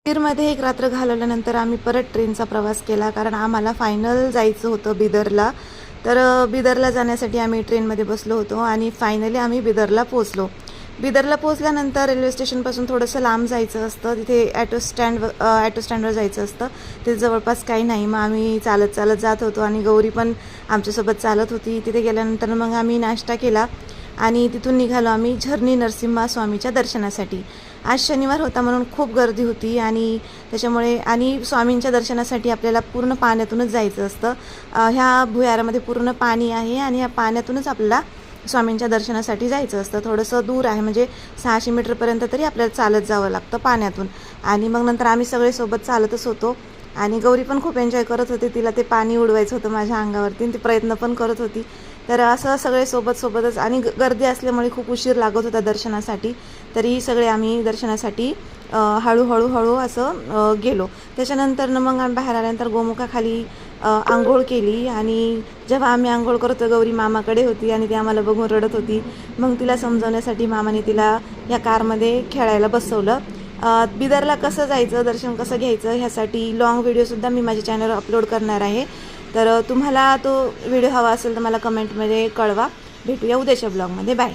बीदरमध्ये एक रात्र घालवल्यानंतर आम्ही परत ट्रेनचा प्रवास केला, कारण आम्हाला फायनल जायचं होतं बिदरला. तर बिदरला जाण्यासाठी आम्ही ट्रेनमध्ये बसलो होतो आणि फायनली आम्ही बिदरला पोचलो. बिदरला पोचल्यानंतर रेल्वे स्टेशनपासून थोडंसं लांब जायचं असतं, तिथे ॲटो स्टँडवर जायचं असतं. तिथे जवळपास काही नाही, मग आम्ही चालत चालत जात होतो आणि गौरी पण आमच्यासोबत चालत होती. तिथे गेल्यानंतर मग आम्ही नाश्ता केला आणि तिथून निघालो आम्ही झरणी नरसिंहा स्वामीच्या दर्शनासाठी. आज शनिवार होता म्हणून खूप गर्दी होती आणि त्याच्यामुळे आणि स्वामींच्या दर्शनासाठी आपल्याला पूर्ण पाण्यातूनच जायचं असतं. ह्या भुयारामध्ये पूर्ण पाणी आहे आणि ह्या पाण्यातूनच आपल्याला स्वामींच्या दर्शनासाठी जायचं असतं. थोडंसं दूर आहे, म्हणजे 600 मीटरपर्यंत तरी आपल्याला चालत जावं लागतं पाण्यातून. आणि मग नंतर आम्ही सगळे सोबत चालतच होतो आणि गौरी पण खूप एन्जॉय करत होती. तिला ते पाणी उडवायचं होतं माझ्या अंगावरती आणि ती प्रयत्न पण करत होती. तर असं सगळे सोबतच आणि गर्दी असल्यामुळे खूप उशीर लागत होता दर्शनासाठी. तरी सगळे आम्ही दर्शनासाठी हळूहळू असं गेलो. त्याच्यानंतर मग आम्ही बाहेर आल्यानंतर गोमुखाखाली आंघोळ केली आणि जेव्हा आम्ही आंघोळ करत होतो गौरी मामाकडे होती आणि ती आम्हाला बघून रडत होती. मग तिला समजवण्यासाठी मामाने तिला या कारमध्ये खेळायला बसवलं. बिदरला कसं जायचं, दर्शन कसं घ्यायचं ह्यासाठी लॉंग व्हिडिओसुद्धा मी माझ्या चॅनलवर अपलोड करणार आहे. तर तुम्हाला तो व्हिडिओ हवा असेल तर मला कमेंटमध्ये कळवा. भेटूया उद्याच्या ब्लॉगमध्ये. बाय.